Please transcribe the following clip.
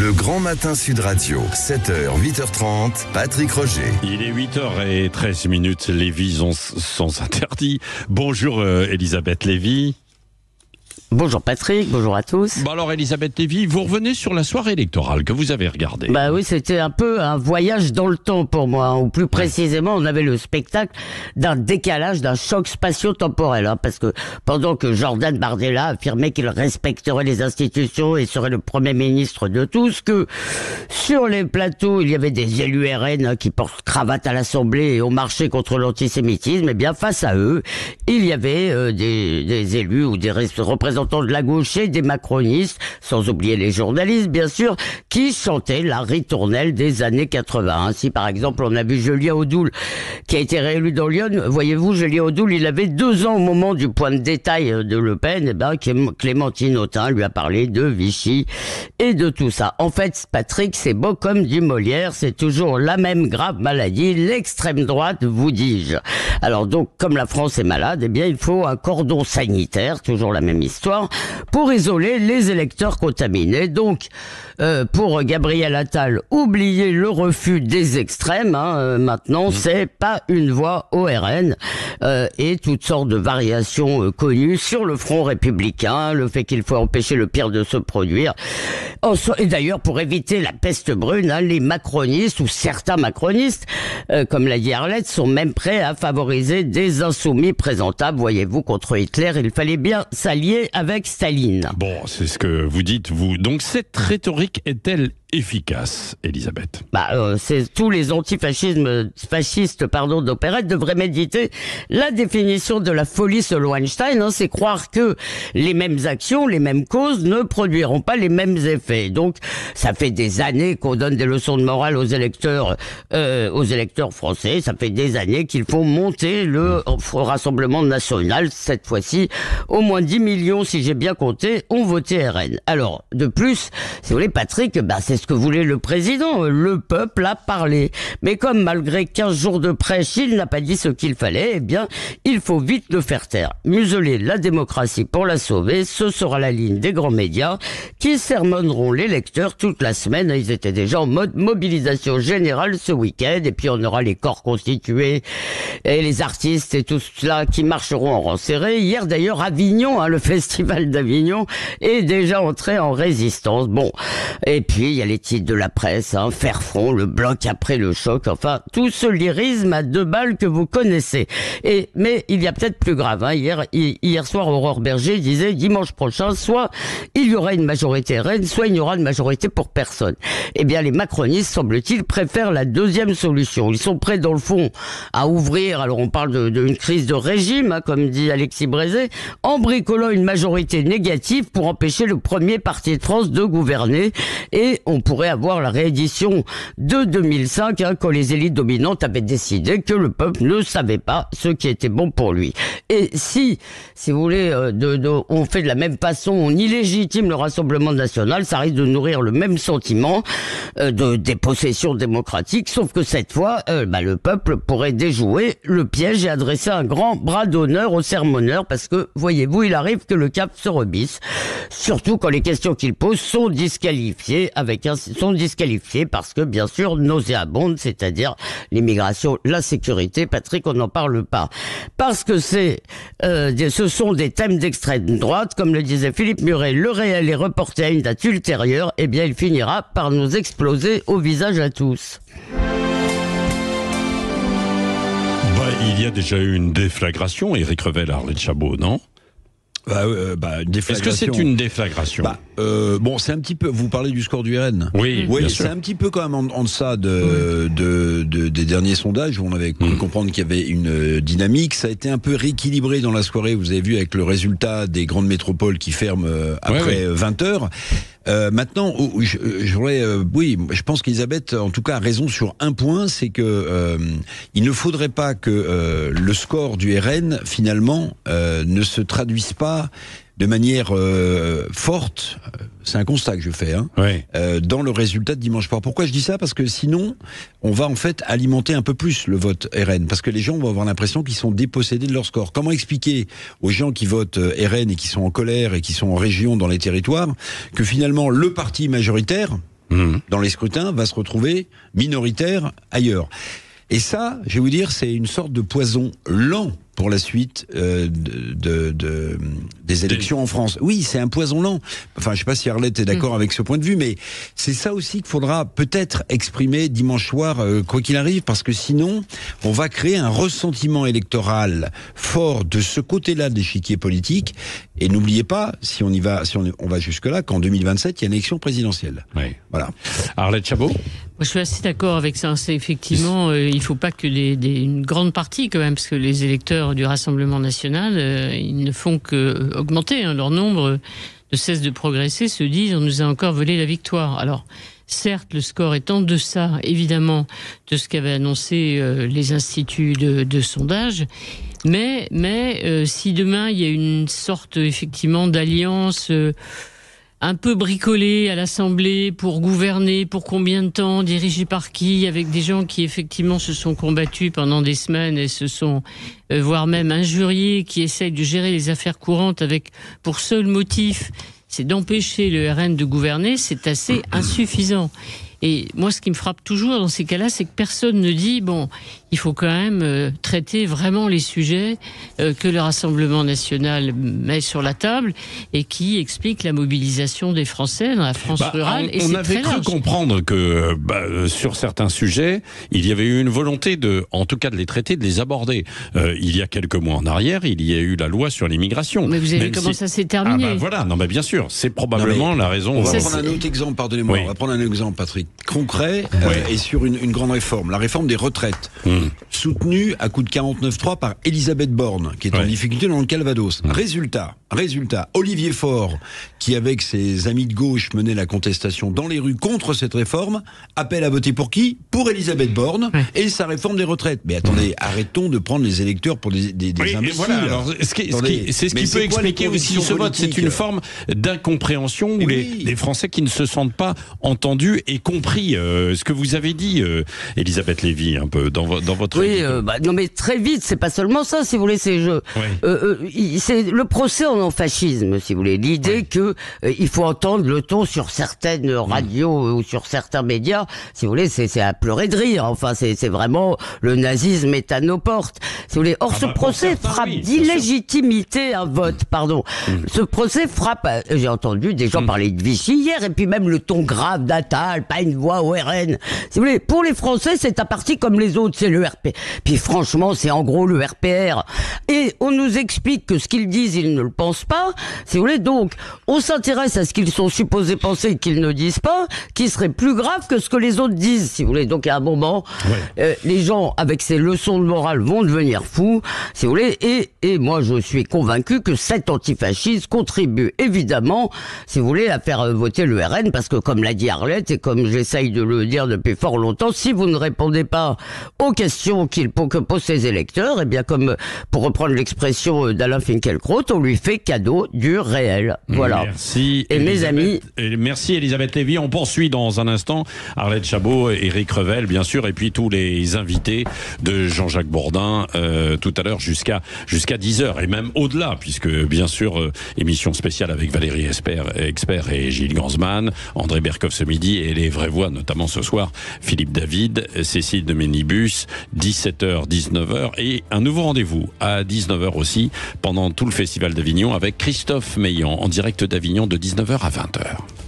Le Grand Matin Sud Radio, 7h, 8h30, Patrick Roger. Il est 8h13, Lévy sans interdit. Bonjour Elisabeth Lévy. Bonjour Patrick, bonjour à tous. Bon alors Elisabeth Lévy, vous revenez sur la soirée électorale que vous avez regardée. Bah oui, c'était un peu un voyage dans le temps pour moi, ou plus précisément, on avait le spectacle d'un décalage, d'un choc spatio-temporel, parce que pendant que Jordan Bardella affirmait qu'il respecterait les institutions et serait le Premier ministre de tous, que sur les plateaux, il y avait des élus RN qui portent cravate à l'Assemblée et ont marché contre l'antisémitisme, et bien face à eux, il y avait des élus ou des représentants de la gauche et des macronistes, sans oublier les journalistes bien sûr, qui chantaient la ritournelle des années 80. Ainsi par exemple on a vu Julien Audoul qui a été réélu dans Lyon. Voyez-vous, Julien Audoul, il avait 2 ans au moment du point de détail de Le Pen, et ben Clémentine Autain lui a parlé de Vichy et de tout ça. En fait Patrick, c'est beau comme du Molière, c'est toujours la même grave maladie, l'extrême droite, vous dis-je. Alors donc comme la France est malade, eh bien il faut un cordon sanitaire, toujours la même histoire, pour isoler les électeurs contaminés. Donc, pour Gabriel Attal, oubliez le refus des extrêmes. Maintenant, c'est pas une voix au RN et toutes sortes de variations connues sur le front républicain, le fait qu'il faut empêcher le pire de se produire. Et d'ailleurs, pour éviter la peste brune, les macronistes ou certains macronistes, comme l'a dit Arlette, sont même prêts à favoriser des insoumis présentables. Voyez-vous, contre Hitler, il fallait bien s'allier avec Staline. Bon, c'est ce que vous dites, vous. Donc cette rhétorique est-elle efficace, Elisabeth? C'est tous les fascistes d'opérette devraient méditer la définition de la folie selon Einstein. C'est croire que les mêmes actions, les mêmes causes ne produiront pas les mêmes effets. Donc, ça fait des années qu'on donne des leçons de morale aux électeurs français. Ça fait des années qu'il faut monter le Rassemblement national. Cette fois-ci, au moins 10 millions, si j'ai bien compté, ont voté RN. Alors, de plus, si vous voulez, Patrick, c'est ce que voulait le président. Le peuple a parlé. Mais comme malgré 15 jours de prêche, il n'a pas dit ce qu'il fallait, eh bien, il faut vite le faire taire. Museler la démocratie pour la sauver, ce sera la ligne des grands médias qui sermonneront les lecteurs toute la semaine. Ils étaient déjà en mode mobilisation générale ce week-end. Et puis on aura les corps constitués et les artistes et tout cela qui marcheront en rang serré. Hier d'ailleurs, Avignon, le festival d'Avignon, est déjà entré en résistance. Bon, et puis il y a les titres de la presse, faire front, le bloc après le choc, enfin tout ce lyrisme à 2 balles que vous connaissez. Mais il y a peut-être plus grave. Hier soir, Aurore Berger disait dimanche prochain, soit il y aura une majorité RN, soit il n'y aura de majorité pour personne. Eh bien les macronistes, semble-t-il, préfèrent la deuxième solution. Ils sont prêts dans le fond à ouvrir, alors on parle d'une crise de régime, comme dit Alexis Brézé, en bricolant une majorité négative pour empêcher le premier parti de France de gouverner. Et on pourrait avoir la réédition de 2005, quand les élites dominantes avaient décidé que le peuple ne savait pas ce qui était bon pour lui. Et si vous voulez, on fait de la même façon, on illégitime le Rassemblement national, ça risque de nourrir le même sentiment de dépossession démocratique, sauf que cette fois, le peuple pourrait déjouer le piège et adresser un grand bras d'honneur aux sermonneurs, parce que, voyez-vous, il arrive que le cap se rebisse, surtout quand les questions qu'il pose sont disqualifiées parce que, bien sûr, nauséabondes, c'est-à-dire l'immigration, la sécurité. Patrick, on n'en parle pas. Parce que ce sont des thèmes d'extrême droite, comme le disait Philippe Muret, le réel est reporté à une date ultérieure, eh bien, il finira par nous exploser au visage à tous. Il y a déjà eu une déflagration, Éric Revel, Arlette Chabot, non? Est-ce que c'est une déflagration? C'est un petit peu. Vous parlez du score du RN. Oui, c'est un petit peu quand même en deçà des derniers sondages où on avait cru comprendre qu'il y avait une dynamique. Ça a été un peu rééquilibré dans la soirée. Vous avez vu avec le résultat des grandes métropoles qui ferment après 20 heures. Maintenant, je pense qu'Elisabeth, en tout cas, a raison sur un point, c'est que il ne faudrait pas que le score du RN finalement ne se traduise pas de manière forte, c'est un constat que je fais, dans le résultat de dimanche soir. Pourquoi je dis ça? Parce que sinon, on va en fait alimenter un peu plus le vote RN, parce que les gens vont avoir l'impression qu'ils sont dépossédés de leur score. Comment expliquer aux gens qui votent RN et qui sont en colère et qui sont en région dans les territoires que finalement le parti majoritaire dans les scrutins va se retrouver minoritaire ailleurs. Et ça, je vais vous dire, c'est une sorte de poison lent pour la suite des élections en France. Oui, c'est un poison lent. Enfin, je sais pas si Arlette est d'accord avec ce point de vue, mais c'est ça aussi qu'il faudra peut-être exprimer dimanche soir, quoi qu'il arrive, parce que sinon, on va créer un ressentiment électoral fort de ce côté-là de l'échiquier politique. Et n'oubliez pas, si on va jusque-là, qu'en 2027, il y a une élection présidentielle. Oui. Voilà. Arlette Chabot ? Moi, je suis assez d'accord avec ça. C'est effectivement, il ne faut pas que une grande partie, quand même, parce que les électeurs du Rassemblement national, ils ne font que augmenter. Leur nombre ne cesse de progresser, se disent on nous a encore volé la victoire. Alors, certes, le score est en deçà, évidemment, de ce qu'avaient annoncé les instituts de sondage. Mais si demain, il y a une sorte, effectivement, d'alliance un peu bricolée à l'Assemblée pour gouverner, pour combien de temps, dirigé par qui, avec des gens qui, effectivement, se sont combattus pendant des semaines et se sont, voire même injuriés, qui essayent de gérer les affaires courantes avec, pour seul motif, c'est d'empêcher le RN de gouverner, c'est assez insuffisant. Et moi, ce qui me frappe toujours dans ces cas-là, c'est que personne ne dit, bon, il faut quand même traiter vraiment les sujets que le Rassemblement national met sur la table et qui expliquent la mobilisation des Français dans la France rurale. On avait cru comprendre que sur certains sujets, il y avait eu une volonté en tout cas de les traiter, de les aborder. Il y a quelques mois en arrière, il y a eu la loi sur l'immigration. Mais vous avez vu comment ça s'est terminé. Voilà, non, mais bien sûr, c'est probablement la raison. On va prendre un autre exemple, pardonnez-moi, on va prendre un exemple, Patrick, concret et sur une grande réforme, la réforme des retraites, soutenue à coup de 49.3 par Elisabeth Borne, qui est en difficulté dans le Calvados. Résultat, Olivier Faure, qui avec ses amis de gauche menait la contestation dans les rues contre cette réforme, appelle à voter pour qui ? Pour Elisabeth Borne et sa réforme des retraites. Mais attendez, arrêtons de prendre les électeurs pour des imbéciles. Voilà, alors, c'est ce qui peut expliquer aussi ce vote. C'est une forme d'incompréhension où les Français qui ne se sentent pas entendus et compris. Ce que vous avez dit, Elisabeth Lévy, un peu dans votre... Oui, non mais très vite, c'est pas seulement ça, si vous voulez, c'est le procès en fascisme, si vous voulez. L'idée que il faut entendre le ton sur certaines radios ou sur certains médias, si vous voulez, c'est à pleurer de rire. Enfin, c'est vraiment le nazisme est à nos portes. Si vous voulez. Or, ce procès frappe d'illégitimité un vote, pardon. Ce procès frappe, j'ai entendu des gens parler de Vichy hier, et puis même le ton grave d'Attal, pas une voix au RN. Si vous voulez, pour les Français, c'est un parti comme les autres, c'est le RP. Puis franchement, c'est en gros le RPR. Et on nous explique que ce qu'ils disent, ils ne le pensent pas. Si vous voulez, donc, on s'intéresse à ce qu'ils sont supposés penser et qu'ils ne disent pas, qui serait plus grave que ce que les autres disent, si vous voulez. Donc, à un moment, les gens, avec ces leçons de morale, vont devenir fous, si vous voulez. Et moi, je suis convaincu que cet antifascisme contribue évidemment, si vous voulez, à faire voter le RN, parce que comme l'a dit Arlette, et comme j'essaye de le dire depuis fort longtemps, si vous ne répondez pas aux questions que posent ces électeurs, eh bien, comme pour reprendre l'expression d'Alain Finkielkraut, on lui fait cadeau du réel. Voilà. Merci. Et mes amis. Merci Elisabeth Lévy. On poursuit dans un instant. Arlette Chabot, Éric Revel, bien sûr, et puis tous les invités de Jean-Jacques Bourdin tout à l'heure jusqu'à 10h et même au-delà, puisque bien sûr émission spéciale avec Valérie Expert et Gilles Gansman, André Berkoff ce midi et les vraies voix, notamment ce soir Philippe David, Cécile de Ménibus, 17h, 19h et un nouveau rendez-vous à 19h aussi pendant tout le Festival d'Avignon avec Christophe Meillan en direct d'Avignon de 19h à 20h.